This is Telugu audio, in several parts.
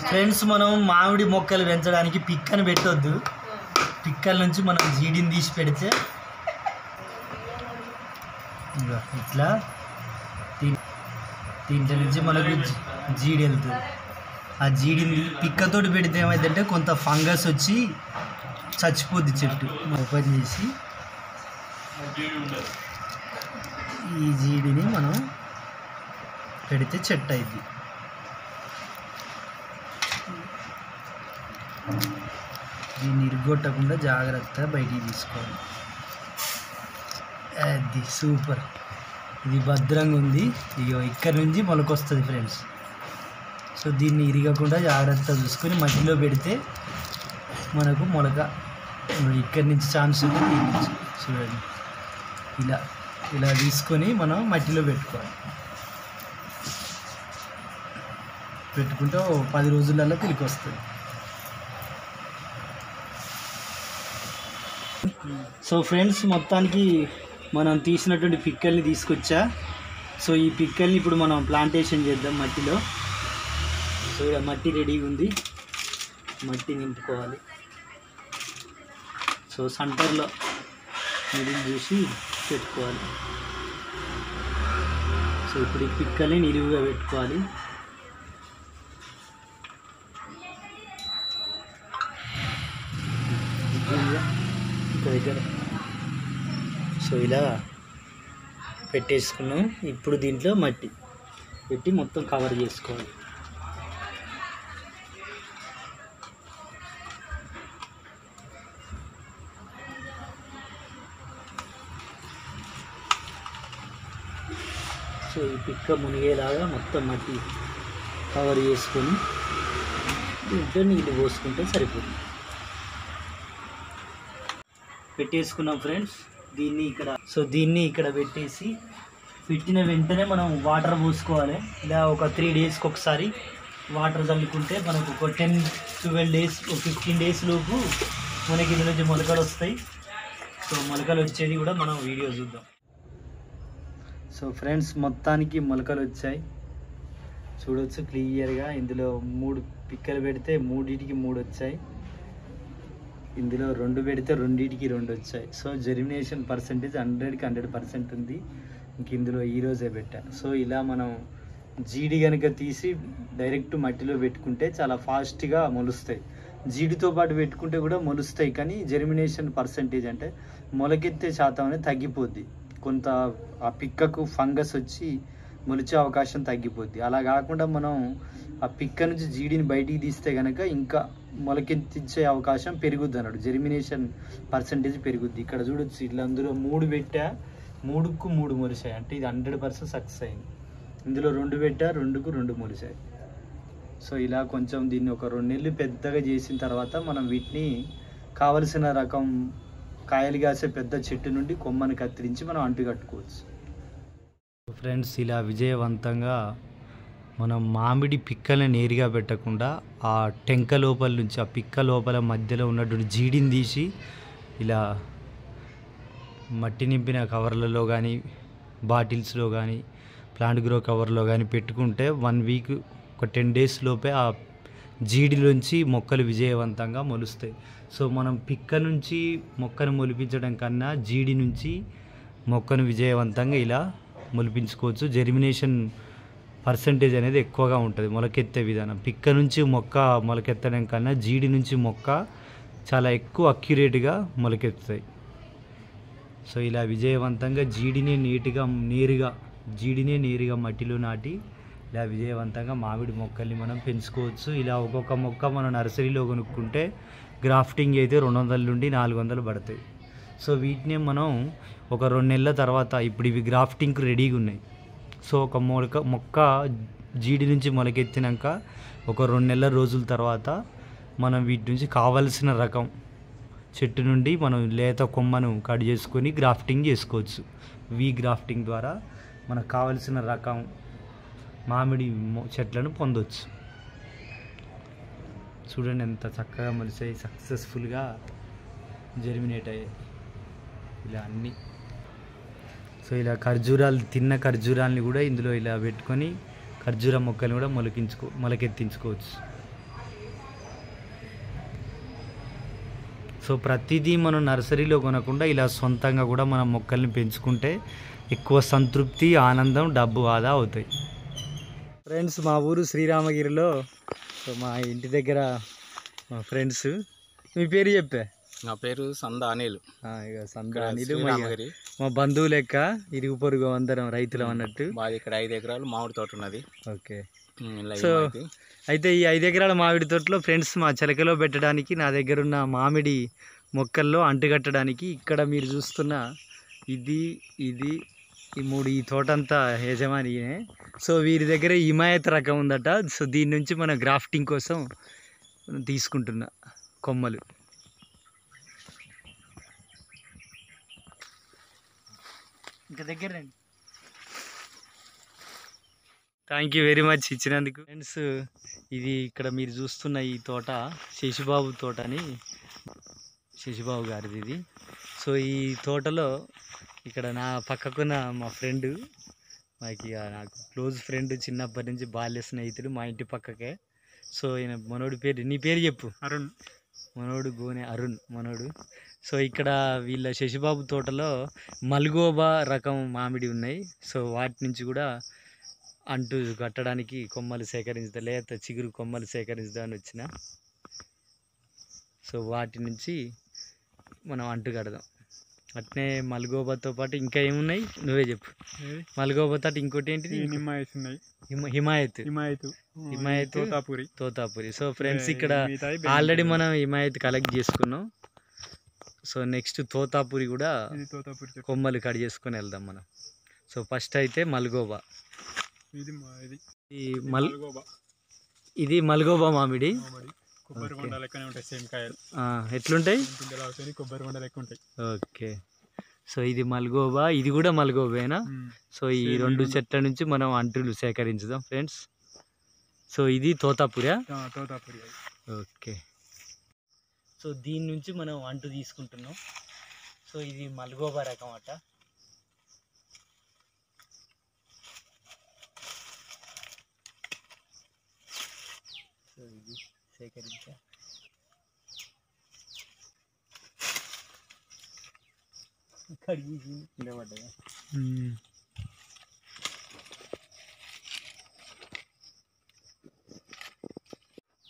ఫ్రెండ్స్ మనం మామిడి మొక్కలు పెంచడానికి పిక్కను పెట్టొద్దు. పిక్కల నుంచి మనం జీడిని తీసి పెడితే ఇట్లా దీంట్లో నుంచి మనకు జీడి వెళ్తుంది. ఆ జీడిని పిక్కతోటి పెడితే ఏమైందంటే కొంత ఫంగస్ వచ్చి చచ్చిపోద్ది చెట్టు. ఓపెన్ చేసి ఈ జీడిని మనం పెడితే చెట్టు అయింది. దీన్ని ఇరుగొట్టకుండా జాగ్రత్తగా బయటికి తీసుకోవాలి. అది సూపర్, ఇది భద్రంగా ఉంది. ఇక ఇక్కడ నుంచి మొలకొస్తుంది ఫ్రెండ్స్. సో దీన్ని ఇరగకుండా జాగ్రత్తగా చూసుకొని మట్టిలో పెడితే మనకు మొలక ఇక్కడి నుంచి ఛాన్స్ ఉంది. దీని నుంచి చూడండి, ఇలా ఇలా తీసుకొని మనం మట్టిలో పెట్టుకోవాలి. పెట్టుకుంటే 10 రోజులలో తిరిగి వస్తుంది. సో ఫ్రెండ్స్, మొత్తానికి మనం తీసినటువంటి పిక్కల్ని తీసుకొచ్చా. సో ఈ పిక్కల్ని ఇప్పుడు మనం ప్లాంటేషన్ చేద్దాం మట్టిలో. సో ఇక్కడ మట్టి రెడీగా ఉంది, మట్టి నింపుకోవాలి. సో సెంటర్లో నిలువు చూసి పెట్టుకోవాలి. సో ఇప్పుడు ఈ పిక్కల్ని నిలువుగా పెట్టుకోవాలి. దగ్గర సో ఇలా పెట్టేసుకున్నాం. ఇప్పుడు దీంట్లో మట్టి పెట్టి మొత్తం కవర్ చేసుకోవాలి. సో ఈ పిక్క మునిగేలాగా మొత్తం మట్టి కవర్ చేసుకొని దీంట్లో నీళ్ళు పోసుకుంటే సరిపోతుంది. పెట్టేసుకున్నాం ఫ్రెండ్స్. దీన్ని ఇక్కడ పెట్టేసి పెట్టిన వెంటనే మనం వాటర్ పోసుకోవాలి. ఇలా ఒక 3 డేస్కి ఒకసారి వాటర్ చల్లుకుంటే మనకు ఒక 10-12 డేస్ 15 డేస్ లోపు మనకి ఇందులో నుంచి మొలకలు వస్తాయి. సో మొలకలు వచ్చేది కూడా మనం వీడియో చూద్దాం. సో ఫ్రెండ్స్, మొత్తానికి మొలకలు వచ్చాయి, చూడవచ్చు క్లియర్గా. ఇందులో 3 పిక్కలు పెడితే 3టికి 3 వచ్చాయి. ఇందులో 2 పెడితే 2టికి 2 వచ్చాయి. సో జెర్మినేషన్ పర్సెంటేజ్ 100కి 100% ఉంది. ఇంక ఇందులో ఈరోజే పెట్టా. సో ఇలా మనం జీడి కనుక తీసి డైరెక్ట్ మట్టిలో పెట్టుకుంటే చాలా ఫాస్ట్గా మొలుస్తాయి. జీడితో పాటు పెట్టుకుంటే కూడా మొలుస్తాయి, కానీ జెర్మినేషన్ పర్సెంటేజ్ అంటే మొలకెత్తే శాతం అనేది తగ్గిపోద్ది. కొంత ఆ పిక్కకు ఫంగస్ వచ్చి మొలిచే అవకాశం తగ్గిపోద్ది. అలా కాకుండా మనం ఆ పిక్క నుంచి జీడిని బయటికి తీస్తే కనుక ఇంకా మొలకెత్తించే అవకాశం పెరుగుద్ది అన్నాడు. జెర్మినేషన్ పర్సెంటేజ్ పెరుగుద్ది. ఇక్కడ చూడొచ్చు, ఇట్లా అందులో 3 పెట్టా, 3కు 3 మొలిచాయి. అంటే ఇది 100% సక్సెస్ అయింది. ఇందులో 2 పెట్టా, 2కు 2 మొలిచాయి. సో ఇలా కొంచెం దీన్ని ఒక 2 నెలలు పెద్దగా చేసిన తర్వాత మనం వీటిని కావలసిన రకం కాయలు కాసే పెద్ద చెట్టు నుండి కొమ్మని కత్తిరించి మనం అంటు కట్టుకోవచ్చు. ఫ్రెండ్స్, ఇలా విజయవంతంగా మనం మామిడి పిక్కల్ని నేరుగా పెట్టకుండా ఆ టెంక లోపల నుంచి ఆ పిక్క లోపల మధ్యలో ఉన్నటువంటి జీడిని తీసి ఇలా మట్టి నింపిన కవర్లలో కానీ బాటిల్స్లో కానీ ప్లాంట్ గ్రో కవర్లో కానీ పెట్టుకుంటే 1 వీక్ ఒక 10 డేస్ లోపే ఆ జీడిలోంచి మొక్కలు విజయవంతంగా మొలుస్తాయి. సో మనం పిక్క నుంచి మొక్కను మొలిపించడం కన్నా జీడి నుంచి మొక్కను విజయవంతంగా ఇలా మొలిపించుకోవచ్చు. జెర్మినేషన్ పర్సెంటేజ్ అనేది ఎక్కువగా ఉంటుంది మొలకెత్తే విధానం. పిక్క నుంచి మొక్క మొలకెత్తడం కన్నా జీడి నుంచి మొక్క చాలా ఎక్కువ అక్యురేట్గా మొలకెత్తుతాయి. సో ఇలా విజయవంతంగా జీడినే నేరుగా మట్టిలో నాటి ఇలా విజయవంతంగా మామిడి మొక్కల్ని మనం పెంచుకోవచ్చు. ఇలా ఒక్కొక్క మొక్క మనం నర్సరీలో కొనుక్కుంటే గ్రాఫ్టింగ్ అయితే 200 నుండి 400 పడతాయి. సో వీటిని మనం ఒక 2 నెలల తర్వాత, ఇప్పుడు ఇవి గ్రాఫ్టింగ్కి రెడీగా ఉన్నాయి. సో ఒక మొక్క జీడి నుంచి మొలకెత్తినాక ఒక 2 నెలల రోజుల తర్వాత మనం వీటి నుంచి కావలసిన రకం చెట్టు నుండి మనం లేత కొమ్మను కట్ చేసుకొని గ్రాఫ్టింగ్ చేసుకోవచ్చు. గ్రాఫ్టింగ్ ద్వారా మనకు కావలసిన రకం మామిడి చెట్లను పొందవచ్చు. చూడండి ఎంత చక్కగా మొలిచాయి, సక్సెస్ఫుల్గా జెర్మినేట్ అయ్యాయి ఇలా అన్నీ. సో ఇలా తిన్న ఖర్జూరాలని కూడా ఇందులో ఇలా పెట్టుకొని ఖర్జూర మొక్కలు కూడా మొలకెత్తించుకోవచ్చు. సో ప్రతిదీ మనం నర్సరీలో కొనకుండా ఇలా సొంతంగా కూడా మనం మొక్కల్ని పెంచుకుంటే ఎక్కువ సంతృప్తి, ఆనందం, డబ్బు ఆదా అవుతాయి. ఫ్రెండ్స్, మా ఊరు శ్రీరామగిరిలో. సో మా ఇంటి దగ్గర మా ఫ్రెండ్స్. మీ పేరు చెప్పే? నా పేరు సంద అనిల్. ఇక సంద అనిల్ మా బంధువు లెక్క, ఇరుగు పొరుగు అందరం రైతులం అన్నట్టు. మాది ఇక్కడ 5 ఎకరాలు మామిడి తోట ఉన్నది. ఓకే. సో అయితే ఈ 5 ఎకరాల మామిడి తోటలో ఫ్రెండ్స్ మా చిలకలో పెట్టడానికి, నా దగ్గర ఉన్న మామిడి మొక్కల్లో అంటుకట్టడానికి ఇక్కడ మీరు చూస్తున్న ఇది ఈ 3 ఈ తోటంతా యజమానియే. సో వీరి దగ్గర హిమాయత్ రకం ఉందట. సో దీని నుంచి మన గ్రాఫ్టింగ్ కోసం తీసుకుంటున్న కొమ్మలు. ఇంకా దగ్గర రండి. థ్యాంక్ యూ వెరీ మచ్ ఇచ్చినందుకు. ఫ్రెండ్స్, ఇది ఇక్కడ మీరు చూస్తున్న ఈ తోట శశిబాబు తోట అని, శశిబాబు గారిది ఇది. సో ఈ తోటలో ఇక్కడ నా పక్కకున్న మా ఫ్రెండ్, నాకు క్లోజ్ ఫ్రెండ్, చిన్నప్పటి నుంచి బాల్య స్నేహితుడు, మా ఇంటి పక్కకే. సో ఈయన మనోడి పేరు, నీ పేరు చెప్పు? అరుణ్. మనోడు గోనె అరుణ్ మనోడు. సో ఇక్కడ వీళ్ళ శశిబాబు తోటలో మల్గోబా రకం మామిడి ఉన్నాయి. సో వాటి నుంచి కూడా అంటు కట్టడానికి కొమ్మలు సేకరించుదా, లేత చిగురు కొమ్మలు సేకరించుదామని వచ్చిన. సో వాటి నుంచి మనం అంటు కడదాం. అట్నే మల్గోబాతో పాటు ఇంకా ఏమున్నాయి నువ్వే చెప్పు. మల్గోబా తోటి ఇంకోటి ఏంటిది? హిమాయత్, తోతాపురి. సో ఫ్రెండ్స్, ఇక్కడ ఆల్రెడీ మనం హిమాయత్ కలెక్ట్ చేసుకున్నాం. సో నెక్స్ట్ తోతాపురి కూడా కొమ్మలు కట్ చేసుకొని వెళ్దాం మనం. సో ఫస్ట్ అయితే మల్గోబా. ఇది మల్గోబా మామిడి. ఎట్లుంటాయి? ఓకే. సో ఇది మల్గోబా, ఇది కూడా మల్గోబేనా? సో ఈ 2 చెట్ల నుంచి మనం అంటులు సేకరించుదాం ఫ్రెండ్స్. సో ఇది తోతాపురియా? ఓకే. సో దీని నుంచి మనం అంటు తీసుకుంటున్నాం. సో ఇది మల్గోబా రకం అట. సో ఇది సేకరించా. కడిగి నిలబడ్డా.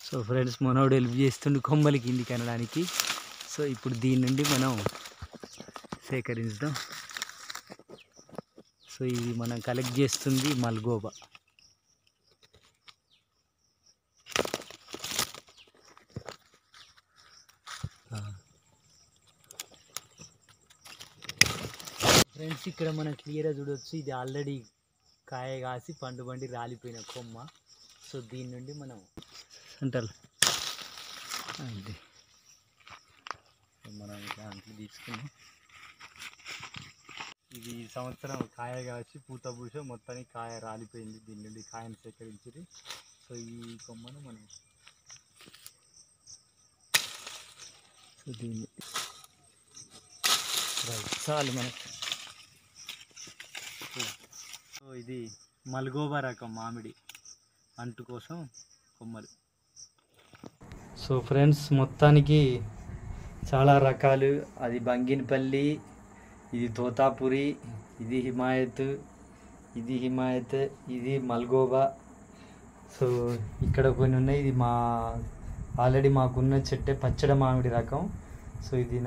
సో ఫ్రెండ్స్, మనోడు హెల్ప్ చేస్తుండే కొమ్మలు కిందికి అనడానికి. సో ఇప్పుడు దీని నుండి మనం సేకరించుదాం. సో ఇది మనం కలెక్ట్ చేస్తుంది మల్గోబా. ఫ్రెండ్స్, ఇక్కడ మనం క్లియర్గా చూడవచ్చు, ఇది ఆల్రెడీ కాయ కాసి పండు బండి రాలిపోయిన కొమ్మ. సో దీని నుండి మనం అంటారు అది మనం ఇట్లా అంట్లు తీసుకున్నాం. ఇది ఈ సంవత్సరం కాయ కాసి పూత పూస మొత్తానికి కాయ రాలిపోయింది. దీని నుండి కాయను సేకరించింది. సో ఈ కొమ్మను మనం దీన్ని చాలు మనకు. సో ఇది మల్గోబా రకం మామిడి అంటు కోసం కొమ్మలు. సో ఫ్రెండ్స్, మొత్తానికి చాలా రకాలు. అది బంగినపల్లి, ఇది తోతాపురి, ఇది హిమాయత్, ఇది మల్గోబా. సో ఇక్కడ కొన్ని ఉన్నాయి. ఇది ఆల్రెడీ మాకున్న చెట్టే పచ్చడ మామిడి రకం. సో ఇది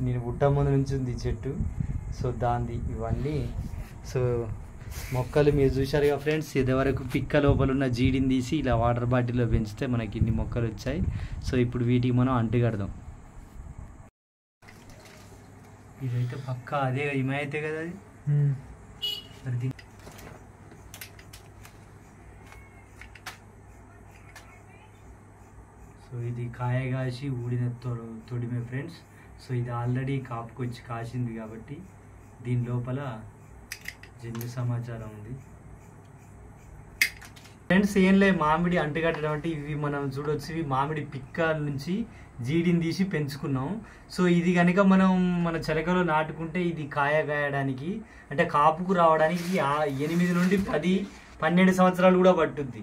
నేను పుట్ట ముందు నుంచి ఉంది చెట్టు. సో దాంది ఇవన్నీ. సో మొక్కలు మీరు చూశారుగా ఫ్రెండ్స్. ఇదివరకు పిక్క లోపల ఉన్న జీడిని తీసి ఇలా వాటర్ బాటిల్లో పెంచితే మనకి ఇన్ని మొక్కలు వచ్చాయి. సో ఇప్పుడు వీటికి మనం అంటు కడదాం. ఇదైతే పక్కా అదే హిమాయతే కదా అది. సో ఇది కాయ కాసి ఊడిన తొడిమే ఫ్రెండ్స్. సో ఇది ఆల్రెడీ కాపుకొచ్చి కాసింది కాబట్టి దీని లోపల జన్యు సమాచారం ఉంది. ఫ్రెండ్స్, ఏం లే, మామిడి అంటుకట్టడం అంటే ఇవి మనం చూడవచ్చు. ఇవి మామిడి పిక్కల నుంచి జీడిని తీసి పెంచుకున్నాం. సో ఇది కనుక మనం మన చిలకలో నాటుకుంటే ఇది కాయ కాయడానికి అంటే కాపుకు రావడానికి 8 నుండి 10-12 సంవత్సరాలు కూడా పట్టుద్ది.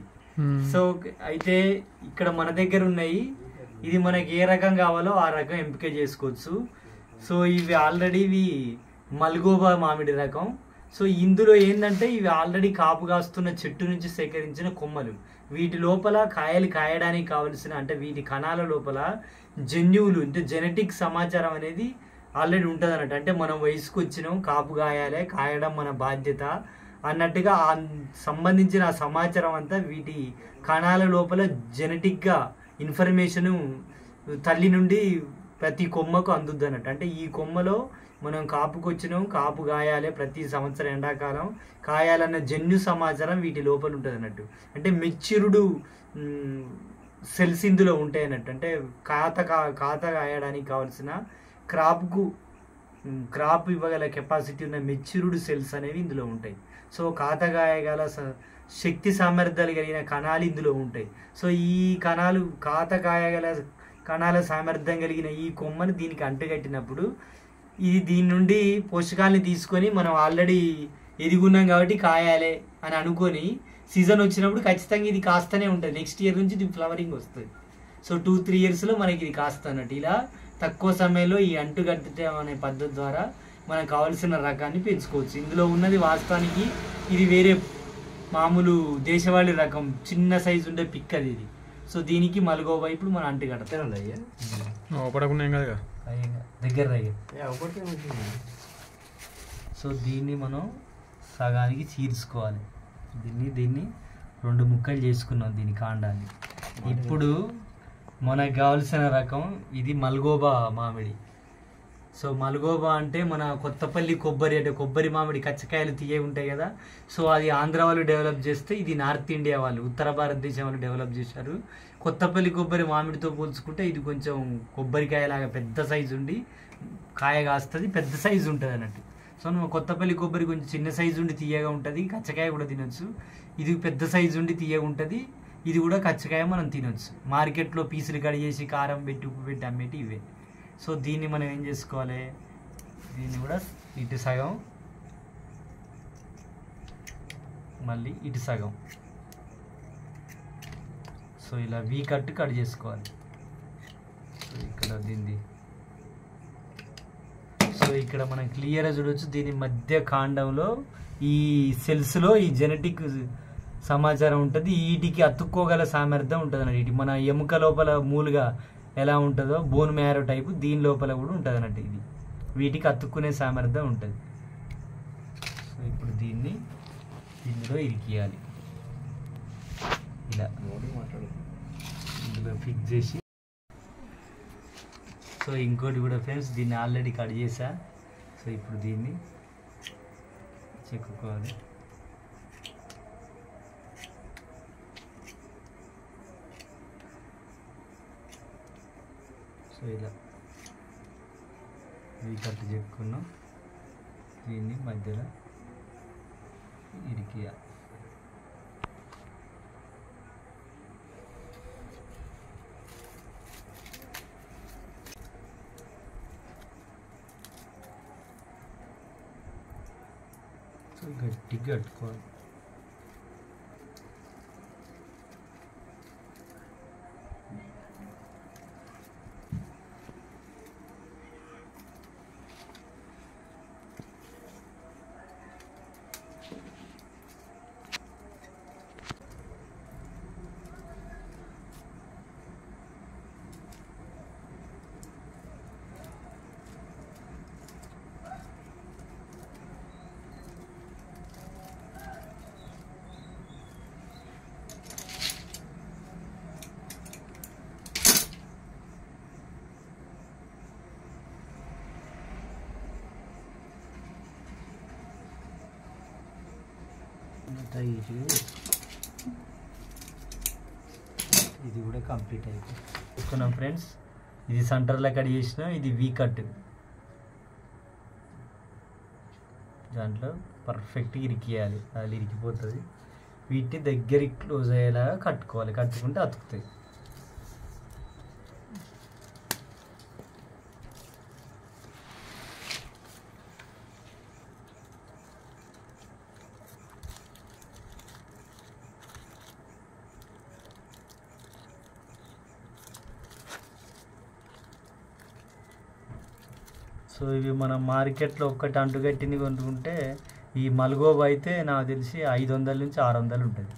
సో అయితే ఇక్కడ మన దగ్గర ఉన్నాయి ఇది మనకి ఏ రకం కావాలో ఆ రకం ఎంపిక చేసుకోవచ్చు. సో ఇవి ఆల్రెడీ ఇవి మల్గోబా మామిడి రకం. సో ఇందులో ఏంటంటే ఇవి ఆల్రెడీ కాపు కాస్తున్న చెట్టు నుంచి సేకరించిన కొమ్మలు. వీటి లోపల కాయలు కాయడానికి కావలసిన అంటే వీటి కణాల లోపల జన్యువులు అంటే జెనెటిక్ సమాచారం అనేది ఆల్రెడీ ఉంటుంది అన్నట్టు. అంటే మనం వయసుకు వచ్చినాం, కాపు కాయాలి, కాయడం మన బాధ్యత అన్నట్టుగా ఆ సంబంధించిన ఆ సమాచారం అంతా వీటి కణాల లోపల జెనెటిక్గా ఇన్ఫర్మేషను తల్లి నుండి ప్రతి కొమ్మకు అందుద్ది అన్నట్టు. అంటే ఈ కొమ్మలో మనం కాపుకు వచ్చినాం, కాపు కాయాలి, ప్రతి సంవత్సరం ఎండాకాలం కాయాలన్న జన్యు సమాచారం వీటి లోపల ఉంటుంది అన్నట్టు. అంటే మెచ్యూర్డ్ సెల్స్ ఇందులో ఉంటాయి అన్నట్టు. అంటే ఖాత కాయడానికి కావాల్సిన క్రాప్ ఇవ్వగల కెపాసిటీ ఉన్న మెచ్యూర్డ్ సెల్స్ అనేవి ఇందులో ఉంటాయి. సో ఖాత కాయగల శక్తి సామర్థ్యాలు కలిగిన కణాలు ఇందులో ఉంటాయి. సో ఈ కణాలు ఖాత కాయగల కణాల సామర్థ్యం కలిగిన ఈ కొమ్మను దీనికి అంటగట్టినప్పుడు ఇది దీని నుండి పోషకాలని తీసుకొని మనం ఆల్రెడీ ఎదిగున్నాం కాబట్టి కాయాలి అని అనుకొని సీజన్ వచ్చినప్పుడు ఖచ్చితంగా ఇది కాస్తూనే ఉంటుంది. నెక్స్ట్ ఇయర్ నుంచి ఇది ఫ్లవరింగ్ వస్తుంది. సో 2-3 yearsలో మనకి ఇది కాస్త అన్నట్టు. ఇలా తక్కువ సమయంలో ఈ అంటుగట్టడం అనే పద్ధతి ద్వారా మనకు కావాల్సిన రకాన్ని పెంచుకోవచ్చు. ఇందులో ఉన్నది వాస్తవానికి ఇది వేరే మామూలు దేశవాళీ రకం, చిన్న సైజు ఉండే పిక్ అది ఇది. సో దీనికి మల్గోబా ఇప్పుడు మనం అంటుగడతాం. దగ్గర సో దీన్ని మనం సగానికి చీర్చుకోవాలి. దీన్ని 2 ముక్కలు చేసుకున్నాం దీని కాండాన్ని. ఇప్పుడు మనకు కావాల్సిన రకం ఇది మల్గోబా మామిడి. సో మల్గోబా అంటే మన కొత్తపల్లి కొబ్బరి, అంటే కొబ్బరి మామిడి కచ్చకాయలు తీయ ఉంటాయి కదా. సో అది ఆంధ్ర వాళ్ళు డెవలప్ చేస్తే ఇది నార్త్ ఇండియా వాళ్ళు, ఉత్తర భారతదేశం వాళ్ళు డెవలప్ చేశారు. కొత్తపల్లి కొబ్బరి మామిడితో పోల్చుకుంటే ఇది కొంచెం కొబ్బరికాయలాగా పెద్ద సైజు ఉండి కాయ కాస్తుంది, పెద్ద సైజు ఉంటుంది అన్నట్టు. సో కొత్తపల్లి కొబ్బరి కొంచెం చిన్న సైజు ఉండి తీయగా ఉంటుంది, కచ్చకాయ కూడా తినొచ్చు. ఇది పెద్ద సైజు ఉండి తీయగా ఉంటుంది, ఇది కూడా కచ్చకాయ మనం తినొచ్చు. మార్కెట్లో పీసులు కట్ చేసి కారం పెట్టి ఉప్పు పెట్టి అమ్మేటి ఇవే. సో దీన్ని మనం ఏం చేసుకోవాలి, దీన్ని కూడా ఇటు సగం మళ్ళీ ఇటు సగం, సో ఇలా వీ కట్ చేసుకోవాలి. సో ఇక్కడ దీన్ని సో ఇక్కడ మనం క్లియర్గా చూడవచ్చు, దీని మధ్య కాండంలో ఈ సెల్స్లో ఈ జెనెటిక్ సమాచారం ఉంటుంది. వీటికి అతుక్కోగల సామర్థ్యం ఉంటుంది అన్నట్టు. ఇటు మన ఎముక లోపల మూలుగా ఎలా ఉంటుందో బోన్ మ్యారో టైపు దీని లోపల కూడా ఉంటుంది అన్నట్టు. ఇది వీటికి అతుక్కునే సామర్థ్యం ఉంటుంది. సో ఇప్పుడు దీన్ని ఇందులో ఇరికియాలి, ఇలా ఇందులో ఫిక్స్ చేసి. సో ఇంకోటి కూడా ఫ్రెండ్స్, దీన్ని ఆల్రెడీ కట్ చేసా. సో ఇప్పుడు దీన్ని చెక్కుకోవాలి. సో ఇలా ఇవి కట్ చెక్కున్నాం, దీన్ని మధ్యలో ఇరికియాలి. సో గట్టిగా కట్టుకోవాలి. ఇది కూడా కంప్లీట్ అయిపోయింది. చూసుకున్నాం ఫ్రెండ్స్, ఇది సెంటర్లో కట్ చేసిన, ఇది వీ కట్. దాంట్లో పర్ఫెక్ట్గా ఇరికియాలి, అది ఇరికిపోతుంది. వీటిని దగ్గరికి క్లోజ్ అయ్యేలాగా కట్టుకోవాలి, కట్టుకుంటే అతుకుతాయి. సో ఇవి మనం మార్కెట్లో ఒక్కటి అంటుగట్టింది కొనుక్కుంటే ఈ మల్గోబా అయితే నాకు తెలిసి 500 నుంచి 600 ఉంటుంది,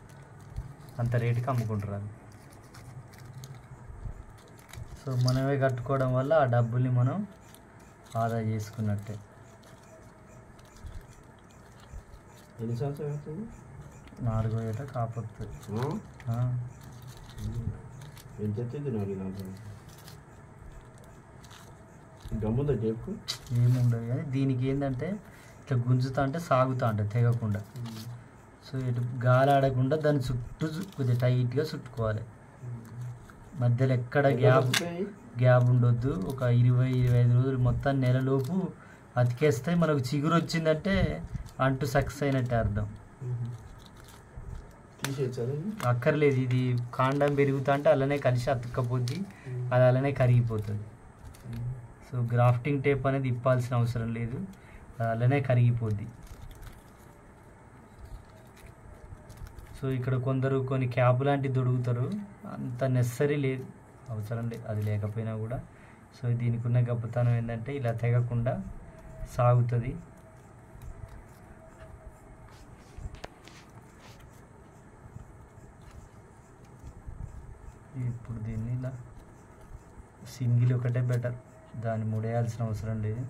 అంత రేటుకి అమ్ముకుంటారు అది. సో మనమే కట్టుకోవడం వల్ల ఆ డబ్బుల్ని మనం ఆదా చేసుకున్నట్టే. ఎన్ని సంవత్సరాలు అవుతుంది? 4వ ఏట కాపొస్తుంది. ఎంత అవుతుంది? 4 సంవత్సరాలు. గమ్ముందా జేబుకు? ఏముండదు కానీ దీనికి ఏంటంటే ఇట్లా గుంజుతా అంటే సాగుతా అంటే తెగకుండా. సో ఇటు గాలి ఆడకుండా దాన్ని చుట్టూ కొద్దిగా టైట్గా చుట్టుకోవాలి. మధ్యలో ఎక్కడ గ్యాప్ ఉండొద్దు. ఒక 20-25 రోజులు మొత్తం నెలలోపు అతికేస్తే మనకు చిగురు వచ్చిందంటే అంటూ సక్సెస్ అయినట్టే అర్థం. అక్కర్లేదు, ఇది కాండం పెరుగుతా అంటే అలానే కలిసి అతుక్కపోద్ది, అది అలానే కరిగిపోతుంది. సో గ్రాఫ్టింగ్ టేప్ అనేది ఇప్పాల్సిన అవసరం లేదు, అది అలానే కరిగిపోద్ది. సో ఇక్కడ కొందరు కొన్ని క్యాప్ లాంటివి దొడుగుతారు, అంత నెసరీ లేదు, అవసరం లేదు అది లేకపోయినా కూడా. సో దీనికి ఉన్న గొప్పతనం ఏంటంటే ఇలా తెగకుండా సాగుతుంది. ఇప్పుడు దీన్ని ఇలా సింగిల్ ఒకటే బెటర్, దాన్ని ముడేయాల్సిన అవసరం లేదు.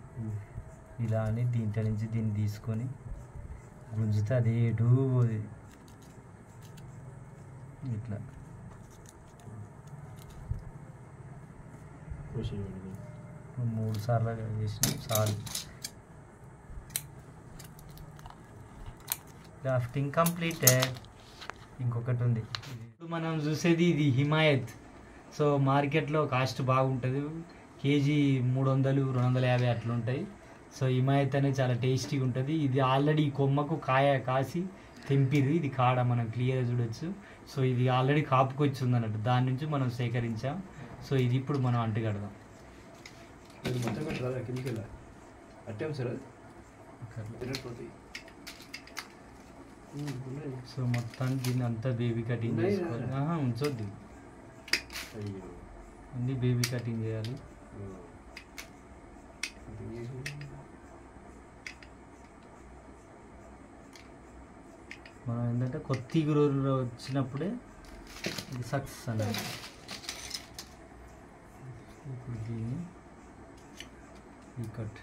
ఇలా అని దీంట్లో నుంచి దీన్ని తీసుకొని గుంజితే అదే ఎటు పోదు. ఇట్లా 3 సార్లు చేసినాం చాలు. Grafting completed. ఇంకొకటి ఉంది, ఇప్పుడు మనం చూసేది ఇది హిమాయత్. సో మార్కెట్లో కాస్ట్ బాగుంటుంది, కేజీ 300-250 అట్లా ఉంటాయి. సో హిమాయత్ అనేది చాలా టేస్టీగా ఉంటుంది. ఇది ఆల్రెడీ కొమ్మకు కాయ కాసి తెంపిది, ఇది కాడ మనం క్లియర్గా చూడొచ్చు. సో ఇది ఆల్రెడీ కాపుకొచ్చి ఉంది అన్నట్టు, దాని నుంచి మనం సేకరించాం. సో ఇది ఇప్పుడు మనం అంటుకడదాం. సో మొత్తానికి దీన్ని అంతా బేబీ కటింగ్ చేసుకోవాలి. ఉంచొద్దు, అన్నీ బేబీ కటింగ్ చేయాలి. మనం ఏంటంటే కొత్త రోజుల్లో వచ్చినప్పుడే ఇది సక్సెస్ అనేది. ఇప్పుడు దీన్ని ఈ కట్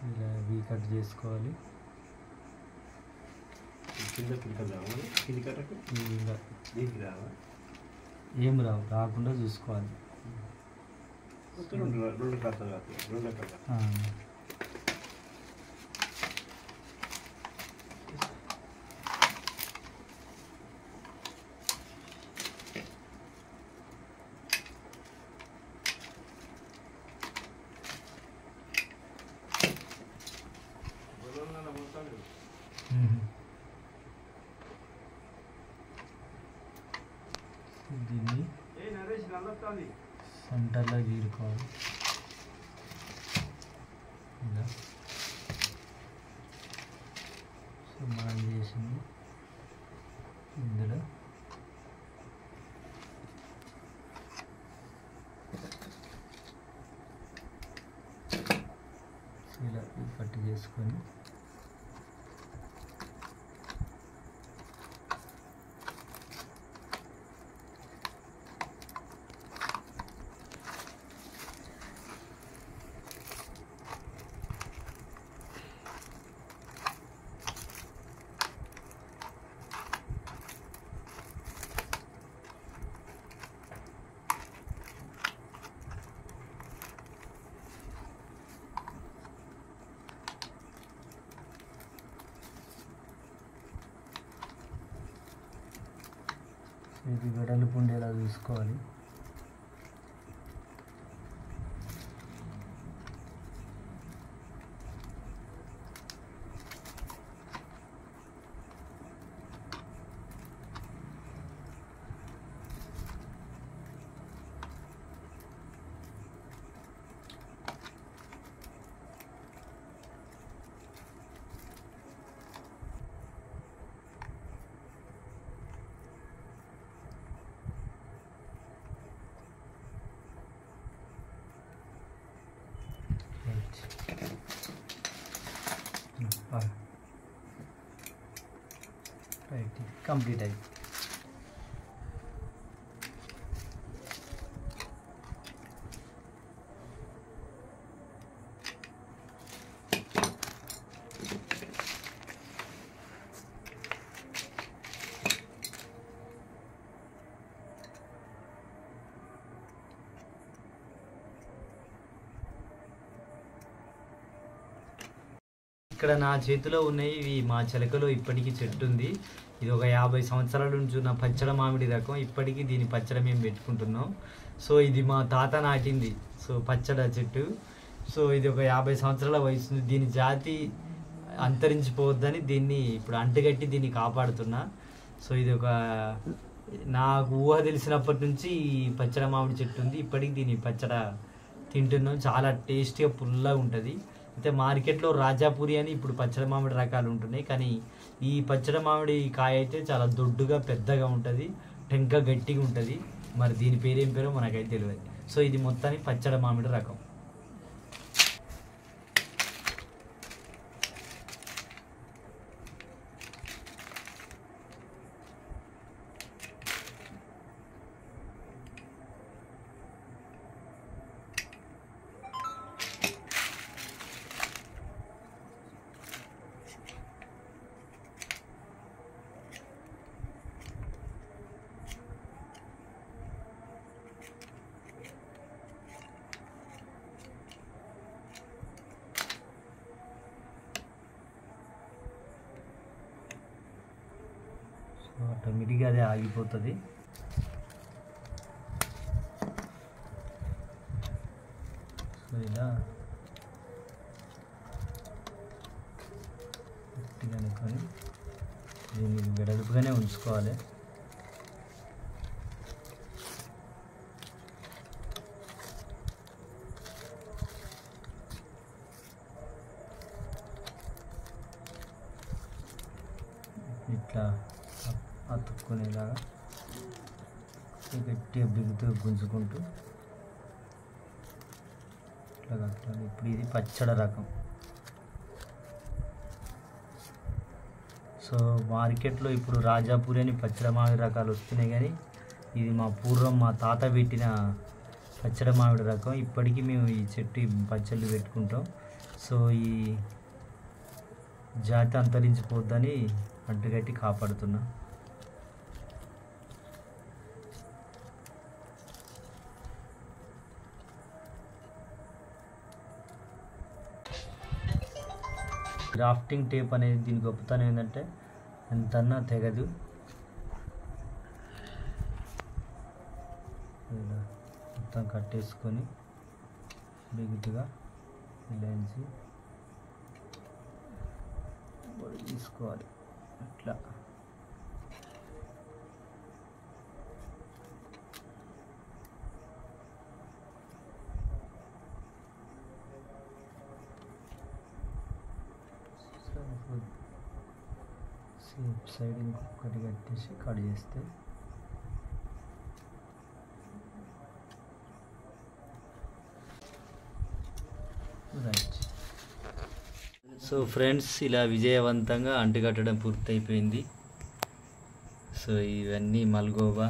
ఇలా వీ కట్ చేసుకోవాలి. ఏం రావు, రాకుండా చూసుకోవాలి. దీన్ని సెంటర్లో గీరుకోవాలి. ఇలా సో మనం చేసింది ఇందులో ఇలా కట్ చేసుకొని ఇది వెడల్పు ఉండేలా చూసుకోవాలి. రైట్, కంప్లీట్ అయింది. ఇక్కడ నా చేతిలో ఉన్నాయి ఇవి మా చిలకలో ఇప్పటికీ చెట్టు ఉంది. ఇది ఒక 50 సంవత్సరాల నుంచి ఉన్న పచ్చడి మామిడి రకం. ఇప్పటికీ దీని పచ్చడి మేము పెట్టుకుంటున్నాం. సో ఇది మా తాత నాటింది. సో పచ్చడి చెట్టు. సో ఇది ఒక 50 సంవత్సరాల వయసు. దీని జాతి అంతరించిపోవద్దని దీన్ని ఇప్పుడు అంటుగట్టి దీన్ని కాపాడుతున్నా. సో ఇది ఒక నాకు ఊహ తెలిసినప్పటి నుంచి ఈ పచ్చడి మామిడి చెట్టు ఉంది. ఇప్పటికి దీని పచ్చడి తింటున్నాం. చాలా టేస్టీగా పుల్లగా ఉంటుంది. అయితే మార్కెట్లో రాజాపూరి అని ఇప్పుడు పచ్చడి మామిడి రకాలు ఉంటున్నాయి. కానీ ఈ పచ్చడి మామిడి కాయ అయితే చాలా దొడ్డుగా పెద్దగా ఉంటుంది, టెంక గట్టిగా ఉంటుంది. మరి దీని పేరేం పేరో మనకైతే తెలియదు. సో ఇది మొత్తానికి పచ్చడి మామిడి రకం. ఆటోమేటిక్గా అదే ఆగిపోతుంది. సో ఇలా గట్టిగా అనుకొని దీన్ని వెడల్పుగానే ఉంచుకోవాలి. ఇట్లా అతుక్కునేలాగా గట్టిగా బిగుతూ గుంజుకుంటూ ఇట్లా కట్టాలి. ఇప్పుడు ఇది పచ్చడి రకం. సో మార్కెట్లో ఇప్పుడు రాజాపూరి అని పచ్చడి మామిడి రకాలు వస్తున్నాయి. కానీ ఇది పూర్వం మా తాత పెట్టిన పచ్చడి మామిడి రకం. ఇప్పటికీ మేము ఈ చెట్టు పచ్చళ్ళు పెట్టుకుంటాం. సో ఈ జాతి అంతరించిపోద్దని అడ్డుగట్టి కాపాడుతున్నా. గ్రాఫ్టింగ్ టేప్ అనేది దీని గొప్పతనం ఏంటంటే ఎంతన్నా తెగదు. ఇలా మొత్తం కట్టేసుకొని బిగుతుగా ఇలాంచి తీసుకోవాలి. ఇట్లా సేఫ్ సైడ్ ఇంకొకటి కట్టేసి కట్ చేస్తే రైట్. సో ఫ్రెండ్స్, ఇలా విజయవంతంగా అంటుకట్టడం పూర్తయిపోయింది. సో ఇవన్నీ మల్గోవా,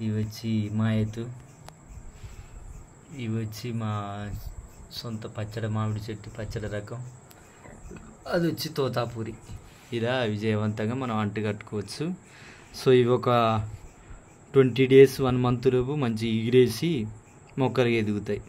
ఇవి వచ్చి హిమాయతు, ఇవి వచ్చి మా సొంత పచ్చడి మామిడి చెట్టు పచ్చడి రకం, అది వచ్చి తోతాపూరి. ఇలా విజయవంతంగా మనం అంటుకట్టుకోవచ్చు. సో ఇవి ఒక 20 days 1 month లోపు మంచి ఎగిరేసి మొక్కలుగా ఎదుగుతాయి.